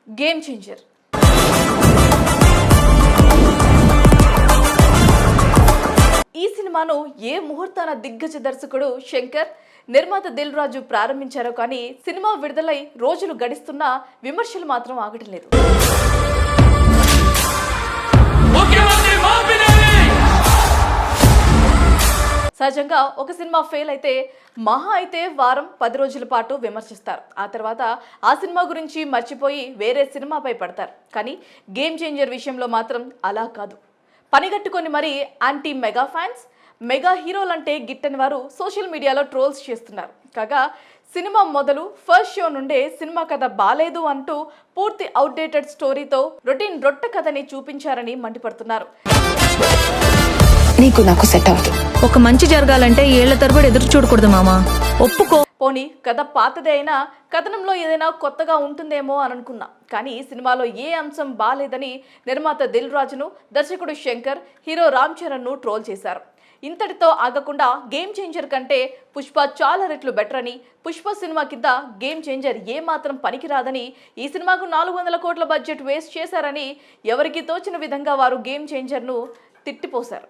Game changer. ఈ సినిమాను ఏ ముహూర్తాన దిగ్గజ దర్శకుడు శంకర్, నిర్మాత దిల్ రాజు ప్రారంభించారో కానీ సినిమా విడుదలై రోజులు గడిస్తున్నా విమర్శలు మాత్రం ఆగటం లేదు. సహజంగా ఒక సినిమా ఫెయిల్ అయితే మహా అయితే వారం 10 రోజుల పాటు విమర్శిస్తారు. ఆ తర్వాత ఆ సినిమా గురించి మర్చిపోయి వేరే సినిమాపై పడతారు. కానీ గేమ్ చేంజర్ విషయంలో మాత్రం అలా కాదు. పనిగట్టుకొని మరీ యాంటీ మెగా ఫ్యాన్స్, మెగా హీరోలంటే గిట్టని వారు సోషల్ మీడియాలో ట్రోల్స్ చేస్తున్నారు. కాగా సినిమా మొదలు ఫస్ట్ షో నుండే సినిమా కథ బాలేదు అంటూ పూర్తి అవుట్డేటెడ్ స్టోరీతో రొటీన్ రొట్ట కథని చూపించారని మండిపడుతున్నారు. నీకు నాకు సెట్ అవ్వదు. ఒక మంచి జరగాలంటే ఏళ్ల తరబడి ఎదురు చూడకూడదు మామా. ఒప్పుకో. పోనీ కథ పాతదే అయినా కథనంలో ఏదైనా కొత్తగా ఉంటుందేమో అని అనుకున్నా. కానీ సినిమాలో ఏ అంశం బాలేదని నిర్మాత దిల్ రాజును, దర్శకుడు శంకర్, హీరో రామ్ చరణ్ను ట్రోల్ చేశారు. ఇంతటితో ఆగకుండా గేమ్ చేంజర్ కంటే పుష్ప చాలా రెట్లు బెటర్ అని, పుష్ప సినిమా కింద గేమ్ చేంజర్ ఏ మాత్రం పనికిరాదని, ఈ సినిమాకు 400 కోట్ల బడ్జెట్ వేస్ట్ చేశారని ఎవరికి తోచిన విధంగా వారు గేమ్ చేంజర్ను తిట్టిపోశారు.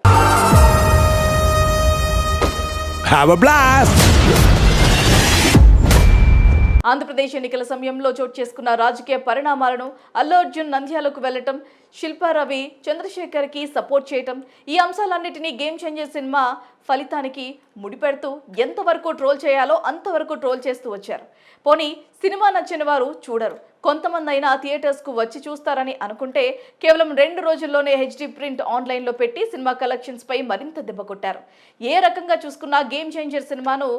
ఆంధ్రప్రదేశ్ ఎన్నికల సమయంలో చోటు చేసుకున్న రాజకీయ పరిణామాలను, అల్లు అర్జున్ నంద్యాలకు వెళ్లటం, శిల్పారవి చంద్రశేఖర్కి సపోర్ట్ చేయటం, ఈ అంశాలన్నిటినీ గేమ్ చేంజర్ సినిమా ఫలితానికి ముడిపెడుతూ ఎంతవరకు ట్రోల్ చేయాలో అంతవరకు ట్రోల్ చేస్తూ వచ్చారు. పోనీ సినిమా నచ్చని వారు చూడరు, కొంతమంది అయినా థియేటర్స్కు వచ్చి చూస్తారని అనుకుంటే కేవలం 2 రోజుల్లోనే హెచ్డి ప్రింట్ ఆన్లైన్లో పెట్టి సినిమా కలెక్షన్స్పై మరింత దెబ్బ కొట్టారు. ఏ రకంగా చూసుకున్నా గేమ్ చేంజర్ సినిమాను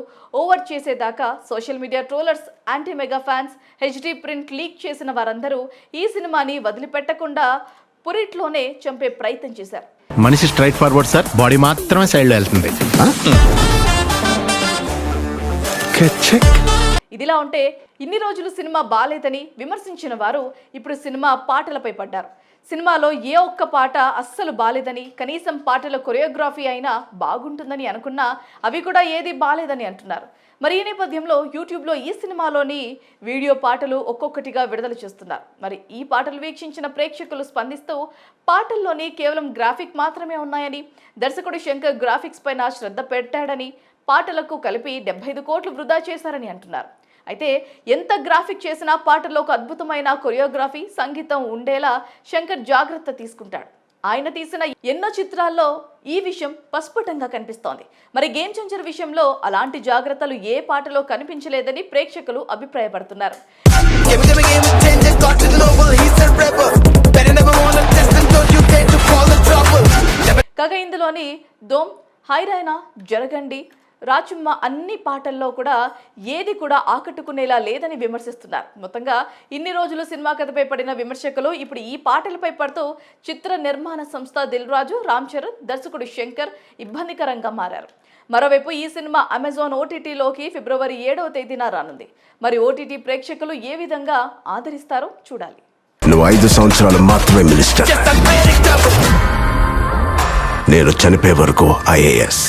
ఓవర్ చేసేదాకా social media trollers, anti mega fans, HD print leak చేసిన వారందరూ ఈ సినిమాని వదిలిపెట్టకుండా పురిట్లోనే చంపే ప్రయత్నం చేశారు. మనిషి స్ట్రైట్ ఫార్వర్డ్ సార్, బాడీ మాత్రమే సైడ్లో వెళ్తుంది. ఇదిలా ఉంటే ఇన్ని రోజులు సినిమా బాలేదని విమర్శించిన వారు ఇప్పుడు సినిమా పాటలపై పడ్డారు. సినిమాలో ఏ ఒక్క పాట అస్సలు బాలేదని, కనీసం పాటల కొరియోగ్రఫీ అయినా బాగుంటుందని అనుకున్నా అవి కూడా ఏది బాలేదని అంటున్నారు. మరి ఈ నేపథ్యంలో యూట్యూబ్లో ఈ సినిమాలోని వీడియో పాటలు ఒక్కొక్కటిగా విడుదల చేస్తున్నారు. మరి ఈ పాటలు వీక్షించిన ప్రేక్షకులు స్పందిస్తూ పాటల్లోని కేవలం గ్రాఫిక్ మాత్రమే ఉన్నాయని, దర్శకుడు శంకర్ గ్రాఫిక్స్ పైన శ్రద్ధ పెట్టాడని, పాటలకు కలిపి 75 కోట్లు వృధా చేశారని అంటున్నారు. అయితే ఎంత గ్రాఫిక్ చేసినా పాటల్లో ఒక అద్భుతమైన కొరియోగ్రఫీ, సంగీతం ఉండేలా శంకర్ జాగ్రత్త తీసుకుంటాడు. ఆయన తీసిన ఎన్నో చిత్రాల్లో ఈ విషయం పస్ఫుటంగా కనిపిస్తోంది. మరి గేమ్ చేంజర్ విషయంలో అలాంటి జాగ్రత్తలు ఏ పాటలో కనిపించలేదని ప్రేక్షకులు అభిప్రాయపడుతున్నారు. కాగా ఇందులోని దోమ్, హైరైనా, జరగండి, రాచుమ్మ అన్ని పాటల్లో కూడా ఏది కూడా ఆకట్టుకునేలా లేదని విమర్శిస్తున్నారు. మొత్తంగా ఇన్ని రోజులు సినిమా కథపై పడిన విమర్శకులు ఇప్పుడు ఈ పాటలపై పడుతూ చిత్ర నిర్మాణ సంస్థ దిల్ రాజు, రామ్ చరణ్, దర్శకుడు శంకర్ ఇబ్బందికరంగా మారారు. మరోవైపు ఈ సినిమా అమెజాన్ ఓటీటీలోకి ఫిబ్రవరి 7వ తేదీన రానుంది. మరి ఓటీటీ ప్రేక్షకులు ఏ విధంగా ఆదరిస్తారో చూడాలి. నువ్వు 5 సంవత్సరాలు మాత్రమే మినిస్టర్, నేను చనిపోయే వరకు IAS.